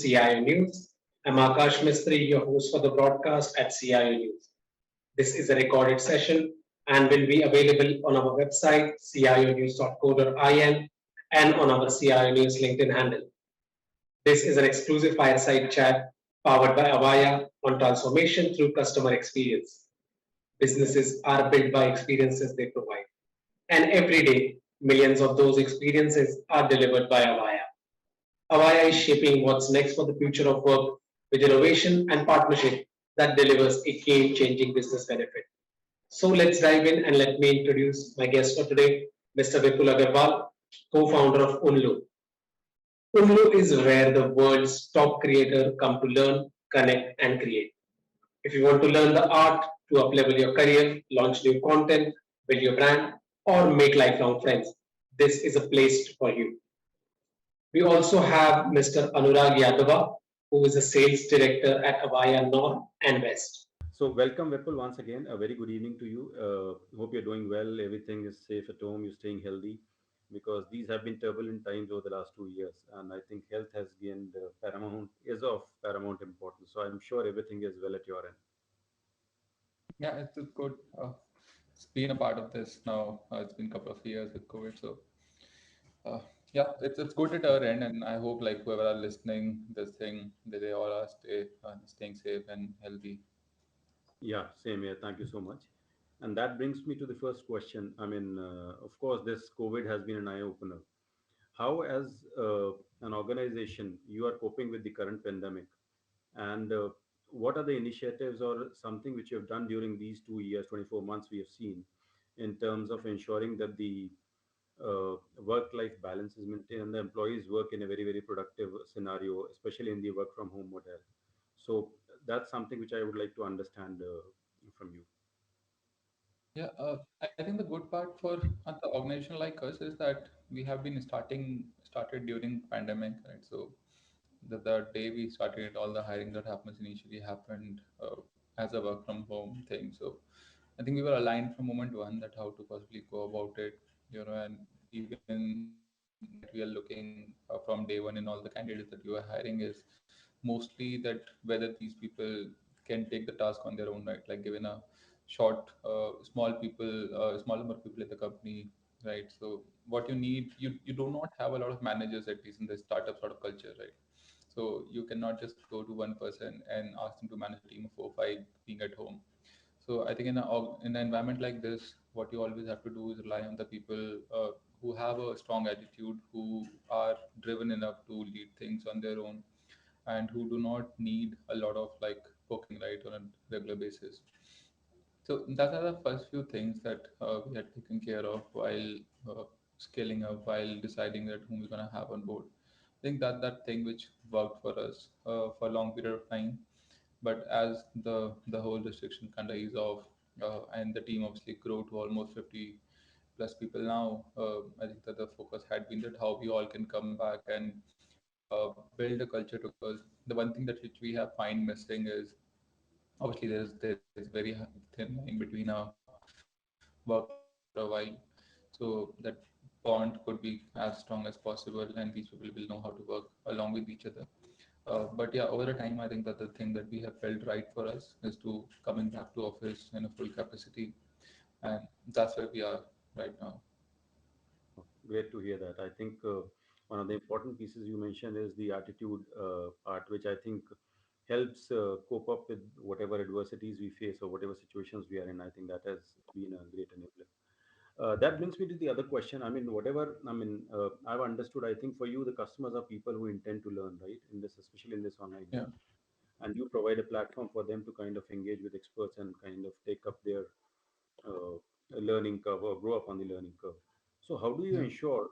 CIO News. I'm Akash Mistry, your host for the broadcast at CIO News. This is a recorded session and will be available on our website, cionews.co.in, and on our CIO News LinkedIn handle. This is an exclusive fireside chat powered by Avaya on transformation through customer experience. Businesses are built by experiences they provide. And every day, millions of those experiences are delivered by Avaya. Avaya is shaping what's next for the future of work with innovation and partnership that delivers a game changing business benefit. So let's dive in and let me introduce my guest for today, Mr. Vipul Agrawal, co founder of Unlu. Unlu is where the world's top creators come to learn, connect, and create. If you want to learn the art to uplevel your career, launch new content, build your brand, or make lifelong friends, this is a place for you. We also have Mr. Anurag Yadava, who is a sales director at Avaya North and West. So, welcome, Vipul, once again. A very good evening to you. Hope you're doing well. Everything is safe at home. You're staying healthy because these have been turbulent times over the last 2 years. And I think health has gained is of paramount importance. So, I'm sure everything is well at your end. Yeah, it's good. It's been a part of this now. It's been a couple of years with COVID, so uh, yeah, it's good at our end, and I hope like whoever are listening this thing that they all are staying safe and healthy. Yeah, same here. Thank you so much. And that brings me to the first question. Of course, this COVID has been an eye opener. How, as an organization, you are coping with the current pandemic? And what are the initiatives or something which you have done during these 2 years, 24 months we have seen in terms of ensuring that the work-life balance is maintained and the employees work in a very, very productive scenario, especially in the work from home model. So that's something which I would like to understand from you. Yeah, I think the good part for the organization like us is that we have been started during pandemic, right? So the day we started it, all the hiring that happens initially happened as a work from home thing. So I think we were aligned from moment one that how to possibly go about it, and even that we are looking from day one in all the candidates that you are hiring is mostly that whether these people can take the task on their own, right? Like given a small number of people in the company, right? So what you need, you do not have a lot of managers at least in the startup sort of culture, right? So you cannot just go to one person and ask them to manage a team of four, five being at home. So I think in an environment like this, what you always have to do is rely on the people who have a strong attitude, who are driven enough to lead things on their own, and who do not need a lot of like poking right on a regular basis. So that are the first few things that we had taken care of while scaling up, while deciding that whom we're gonna have on board. I think that thing which worked for us for a long period of time, but as the whole restriction kind of ease off, and the team obviously grew to almost 50 plus people now, I think that the focus had been that how we all can come back and build a culture together. Because the one thing that which we have find missing is obviously there is very thin line between a work life balance for a while, so that bond could be as strong as possible and these people will know how to work along with each other. But yeah, over the time, I think that the thing that we have felt right for us is to coming back to office in a full capacity, and that's where we are right now. Great to hear that. I think one of the important pieces you mentioned is the attitude part, which I think helps cope up with whatever adversities we face or whatever situations we are in. I think that has been a great enabler. That brings me to the other question. I've understood. I think for you, the customers are people who intend to learn, right? In this, especially in this online Yeah. world, and you provide a platform for them to kind of engage with experts and kind of take up their uh, learning curve or grow up on the learning curve. So, how do you Yeah. ensure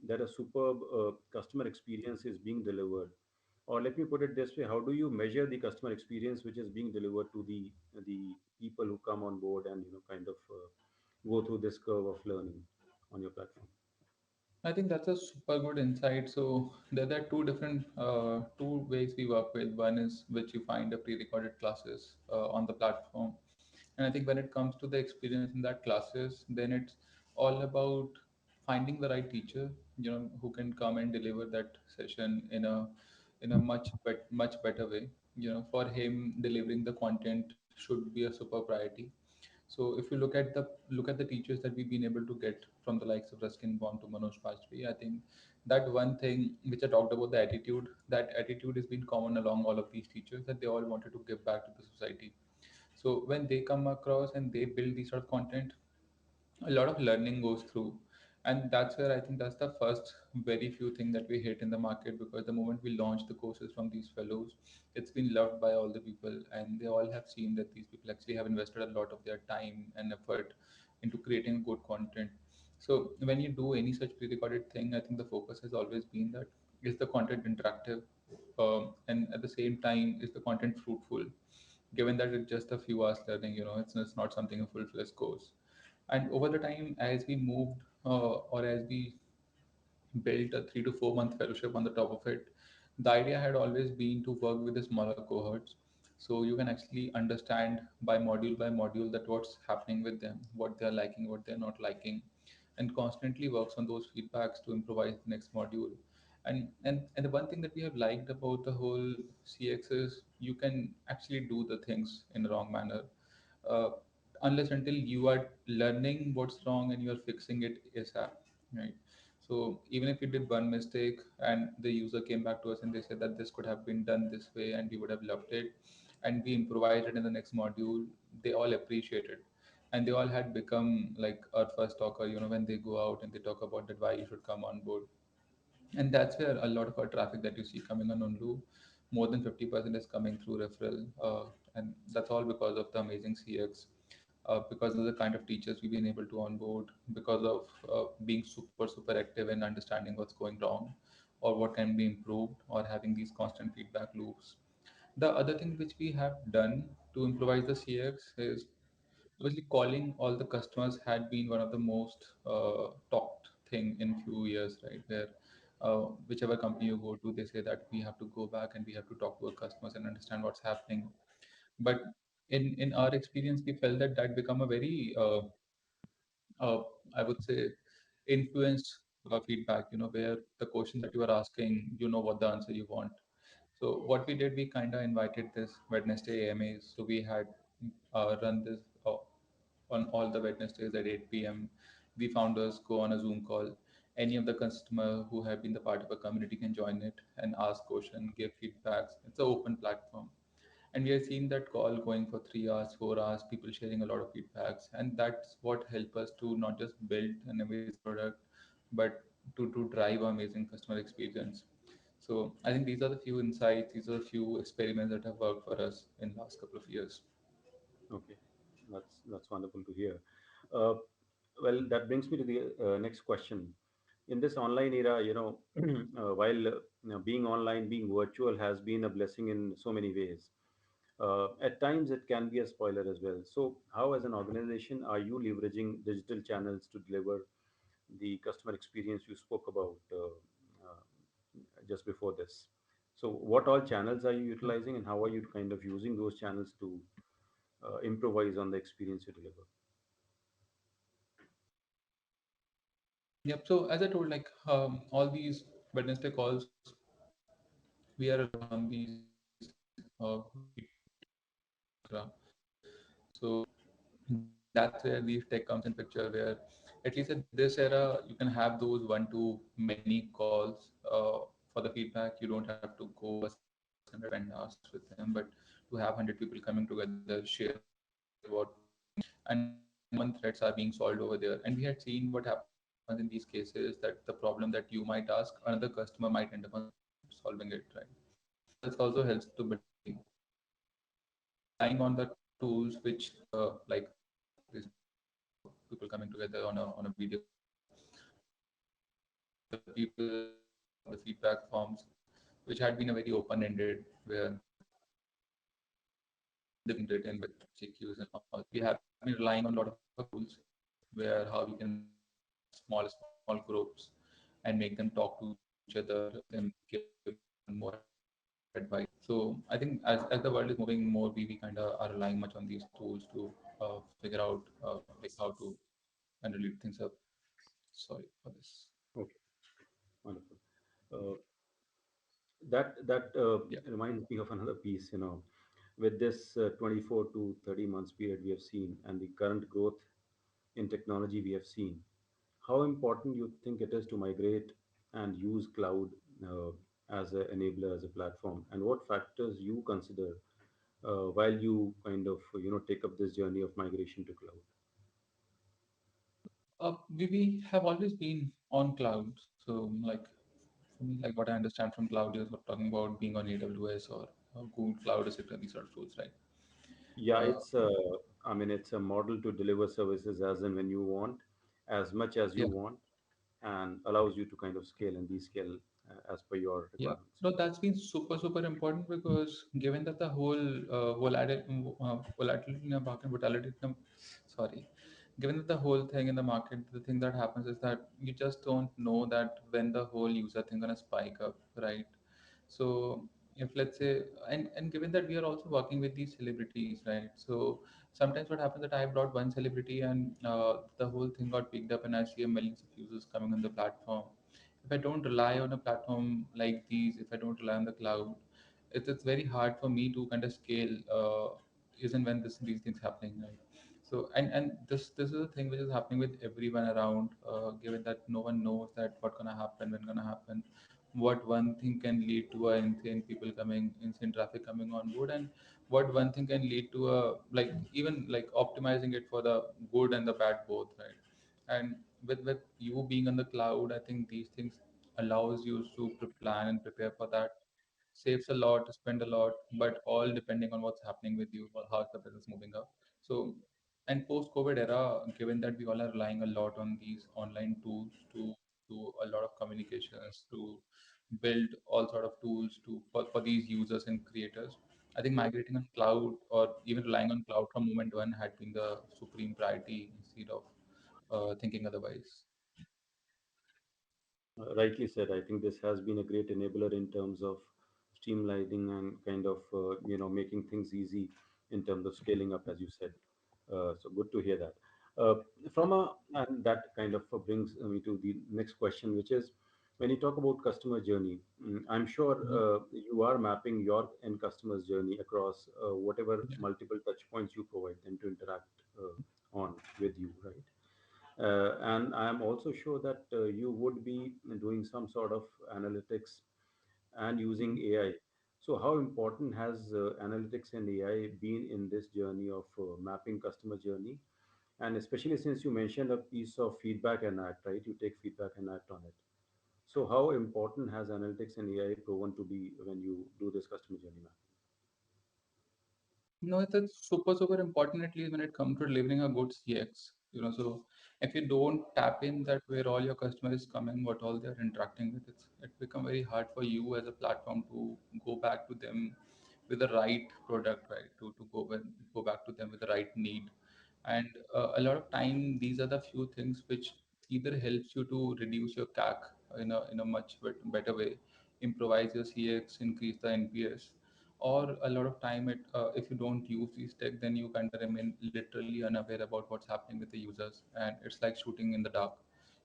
that a superb customer experience is being delivered? Or let me put it this way: how do you measure the customer experience which is being delivered to the people who come on board and kind of go through this curve of learning on your platform? I think that's a super good insight. So there are two ways we work with. One is which you find a pre-recorded classes on the platform, and I think when it comes to the experience in that classes, then it's all about finding the right teacher, who can come and deliver that session in a in a much better way. For him, delivering the content should be a super priority. So if you look at the teachers that we've been able to get from the likes of Ruskin Bond to Manoj Bajpayee, I think that one thing which I talked about, the attitude, that attitude has been common along all of these teachers, that they all wanted to give back to the society. So when they come across and they build these sort of content, a lot of learning goes through, and that's where I think that's the first very few thing that we hit in the market, because the moment we launch the courses from these fellows, it's been loved by all the people, and they all have seen that these people actually have invested a lot of their time and effort into creating good content. So when you do any such pre-recorded thing, I think the focus has always been that, is the content interactive, and at the same time, is the content fruitful, given that it's just a few hours learning, it's not something a full-fledged course. And over the time, as we moved, or as we built a 3 to 4 month fellowship on the top of it, the idea had always been to work with the smaller cohorts. So you can actually understand by module that what's happening with them, what they're liking, what they're not liking, and constantly works on those feedbacks to improvise the next module. And the one thing that we have liked about the whole CX is you can actually do the things in the wrong manner, uh, unless until you are learning what's wrong and you're fixing it ASAP, right? So even if you did one mistake and the user came back to us and they said that this could have been done this way and we would have loved it, and we improvised it in the next module, they all appreciated. And they all had become like our first talker, when they go out and they talk about that why you should come on board. And that's where a lot of our traffic that you see coming on unlu, more than 50% is coming through referral, and that's all because of the amazing CX, because of the kind of teachers we've been able to onboard, because of being super active and understanding what's going wrong or what can be improved, or having these constant feedback loops. The other thing which we have done to improvise the CX is, obviously, calling all the customers had been one of the most talked thing in few years, right? Where whichever company you go to, they say that we have to go back and we have to talk to our customers and understand what's happening. But in our experience, we felt that that become a very, I would say, influenced feedback. Where the question that you are asking, what the answer you want. So what we did, we kind of invited this Wednesday AMAs. So we had run this on all the Wednesdays at 8 p.m. We founders go on a Zoom call. Any of the customer who have been the part of a community can join it and ask question, give feedbacks. It's an open platform. And we have seen that call going for 3 hours, 4 hours, people sharing a lot of feedbacks. And that's what help us to not just build an amazing product, but to drive amazing customer experience. So I think these are the few insights, these are the few experiments that have worked for us in last couple of years. Okay, that's wonderful to hear. Uh, well, that brings me to the next question. In this online era, while being online, being virtual has been a blessing in so many ways. At times, it can be a spoiler as well. So, how, as an organization, are you leveraging digital channels to deliver the customer experience you spoke about just before this? So, what all channels are you utilizing, and how are you kind of using those channels to improvise on the experience you deliver? Yep. So as I told, like all these Wednesday calls, we are running on these so that's where these tech comes in picture, where at least at this era you can have those one to many calls for the feedback. You don't have to go a single person and spend hours with them, but to have 100 people coming together, share about and common threats are being solved over there. And we had seen what happens in these cases, that the problem that you might ask, another customer might end up on solving it, right? So that also helps to build empathy. And we are relying on the tools which like recently we talked about people coming together on a video call, the people the feedback forms, which had been a very open ended, where they've been written with CQs and all. We have been relying on a lot of tools where how we can bring them in small groups and make them talk to each other, them give one more advice. So I think as the world is moving more, we kind of are relying much on these tools to figure out like how to and lead things up. Sorry for this. Okay, wonderful. Uh, That Yeah. reminds me of another piece. With this 24 to 30 months period we have seen, and the current growth in technology we have seen, how important you think it is to migrate and use cloud uh, as an enabler, as a platform, and what factors you consider while you kind of take up this journey of migration to cloud. We have always been on cloud. So, like, for me, like what I understand from cloud is we're talking about being on AWS or Google Cloud, etc. These sort of tools, right? Yeah, Uh, it's a model to deliver services as and when you want, as much as yeah. you want, and allows you to kind of scale and descale as per your Yeah, requirements. no, that's been super, super important because given that the whole volatility in the market, sorry, given that the whole thing in the market, the thing that happens is that you just don't know that when the whole user thing gonna spike up, right? So if let's say, and given that we are also working with these celebrities, right? So sometimes what happens that I brought one celebrity and the whole thing got picked up, and I see a millions of users coming on the platform. If I don't rely on a platform like these, if I don't rely on the cloud, it's very hard for me to kind of scale. Isn't when these things happening, right? So and this is a thing which is happening with everyone around. Given that no one knows that what gonna happen, when gonna happen, what one thing can lead to a insane traffic coming on board, and what one thing can lead to a like even like optimizing it for the good and the bad both, right? And with you being on the cloud, I think these things allows you to plan and prepare for that, saves a lot, spend a lot, but all depending on what's happening with you or how's the business moving up. So, and post COVID era, given that we all are relying a lot on these online tools to do a lot of communications, to build all sort of tools for these users and creators. I think migrating on cloud or even relying on cloud from moment one had been the supreme priority instead of thinking otherwise. Rightly said. I think this has been a great enabler in terms of streamlining and kind of making things easy in terms of scaling up, as you said. So good to hear that. Uh, from a and that kind of brings me to the next question, which is when you talk about customer journey. I'm sure Mhm. you are mapping your end customer's journey across whatever Yeah. multiple touch points you provide them to interact on with you, right? And I'm also sure that you would be doing some sort of analytics and using Mhm. AI. So, how important has analytics and AI been in this journey of mapping customer journey? And especially since you mentioned a piece of feedback and act, right? You take feedback and act on it. So, how important has analytics and AI proven to be when you do this customer journey mapping? No, it's super, super important at least when it comes to delivering a good CX. So if you don't tap in that where all your customer is coming, what all they're interacting with, it become very hard for you as a platform to go back to them with the right product, right? To go back to them with the right need. And a lot of time, these are the few things which either helps you to reduce your CAC in a much better way, improvise your CX, increase the NPS, or a lot of time if you don't use these tech, then you kind of remain literally unaware about what's happening with the users, and it's like shooting in the dark,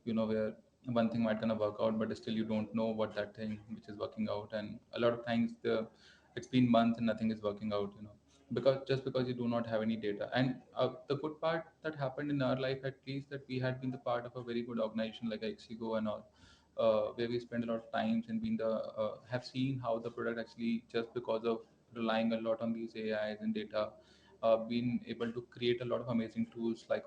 where one thing might gonna work out, but still you don't know what that thing which is working out, and a lot of times it's been months and nothing is working out, because you do not have any data. And the good part that happened in our life, at least, that we had been the part of a very good organization like Ixigo and all, where we spend a lot of times and been the have seen how the product actually, just because of relying a lot on these AIs and data, been able to create a lot of amazing tools like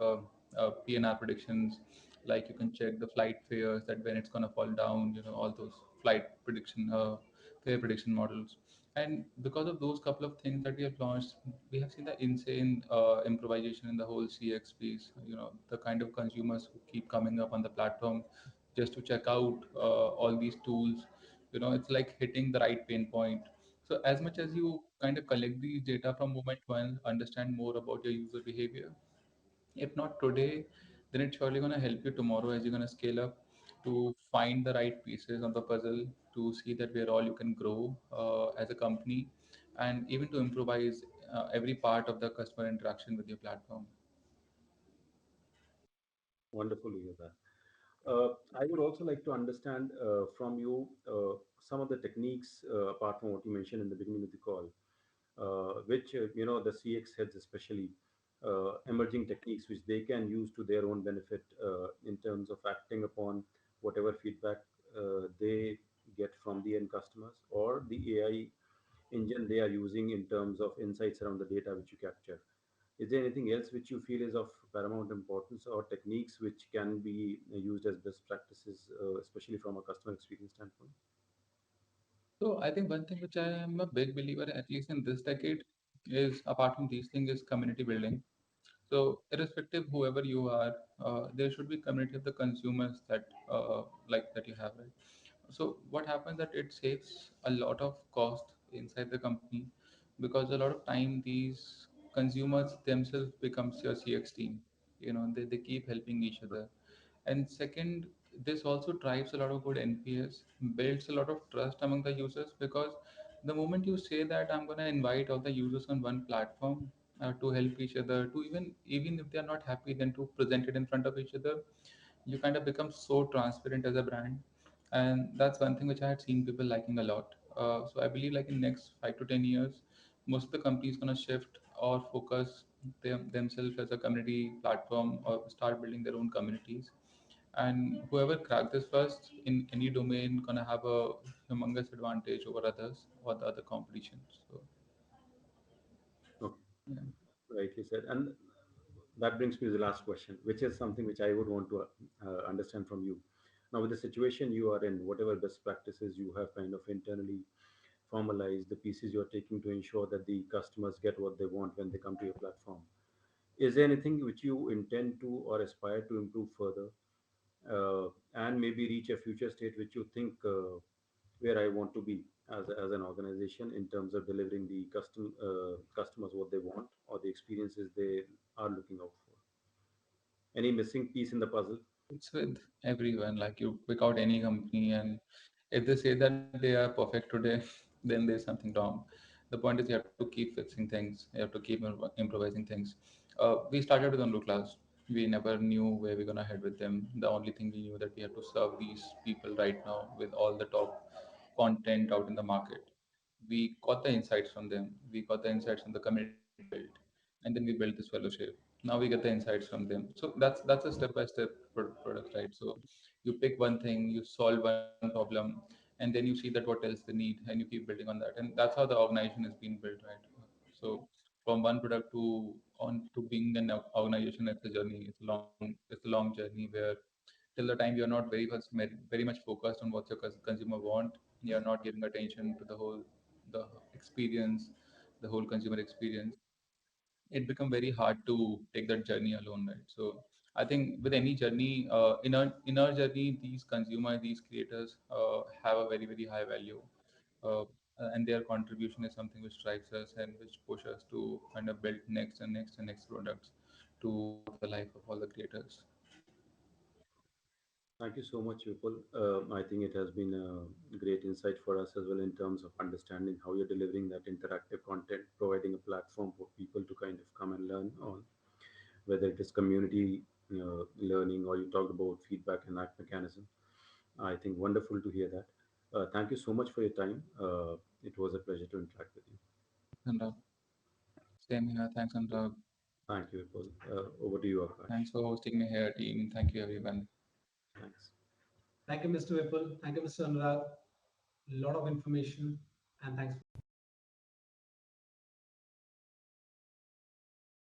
PNR predictions, like you can check the flight fares, that when it's gonna fall down, all those flight prediction, fare prediction models. And because of those couple of things that we have launched, we have seen the insane improvisation in the whole CX piece. The kind of consumers who keep coming up on the platform just to check out all these tools. It's like hitting the right pain point. So as much as you kind of collect these data from moment one, understand more about your user behavior, if not today, then it's surely going to help you tomorrow as you're going to scale up, to find the right pieces of the puzzle, to see that where all you can grow as a company, and even to improvise every part of the customer interaction with your platform. Wonderful to hear that. I would also like to understand from you some of the techniques, apart from what you mentioned in the beginning of the call, which the CX heads especially, emerging techniques which they can use to their own benefit in terms of acting upon whatever feedback they get from the end customers or the AI engine they are using in terms of insights around the data which you capture. Is there anything else which you feel is of paramount importance or techniques which can be used as best practices, especially from a customer experience standpoint? So I think one thing which I am a big believer, at least in this decade, is apart from these things, is community building. So irrespective whoever you are, there should be community of the consumers that like that you have, right? So what happens that it saves a lot of cost inside the company because a lot of time these consumers themselves becomes your CX team. They keep helping each other. And second, this also drives a lot of good NPS, builds a lot of trust among the users because the moment you say that I'm going to invite all the users on one platform to help each other, to even if they are not happy, then to present it in front of each other, you kind of become so transparent as a brand, and that's one thing which I had seen people liking a lot. So I believe like in next 5 to 10 years, most of the companies gonna shift or focus themselves as a community platform or start building their own communities, and whoever crack this first in any domain gonna have a humongous advantage over others or the other competition. So Okay, yeah. rightly said. And that brings me to the last question, which is something which I would want to understand from you. Now, with the situation you are in, whatever best practices you have kind of internally formalized, the pieces you're taking to ensure that the customers get what they want when they come to your platform, is there anything which you intend to or aspire to improve further, and maybe reach a future state which you think where I want to be as an organization in terms of delivering the customers what they want or the experiences they are looking out for? Any missing piece in the puzzle? It's with everyone, like you pick out any company, and if they say that they are perfect today, then there's something wrong. The point is, you have to keep fixing things, you have to keep improvising things. We started with Unlu class. We never knew where we're gonna head with them. The only thing we knew that we have to serve these people right now with all the top content out in the market. We got the insights from them. We got the insights from the community we built, and then we built this fellowship. Now we get the insights from them. So that's a step by step product, right? So you pick one thing, you solve one problem, and then you see that what else they need, and you keep building on that. And that's how the organization is being built, right? So from one product to being an organization, it's a journey. It's a long journey where till the time you're not very much focused on what your consumer want, you're not giving attention to the experience, the whole consumer experience, it become very hard to take that journey alone, right? So I think with any journey, in our journey, these consumer, these creators have a very high value, uh, and their contribution is something which drives us and which pushes us to kind of build next and next and next products to improve the life of all the creators. Thank you so much, Vipul. I think it has been a great insight for us as well in terms of understanding how you're delivering that interactive content, providing a platform for people to kind of come and learn on, whether it is community learning or you talked about feedback and act mechanism. I think wonderful to hear that. Thank you so much for your time. It was a pleasure to interact with you. And same here. Thanks, Anurag. Thank you, Vipul. Over to you, Akash. Thanks for hosting me here, team. Thank you, everyone. Thanks. Thank you, Mr. Vipul. Thank you, Mr. Anurag. A lot of information, and thanks for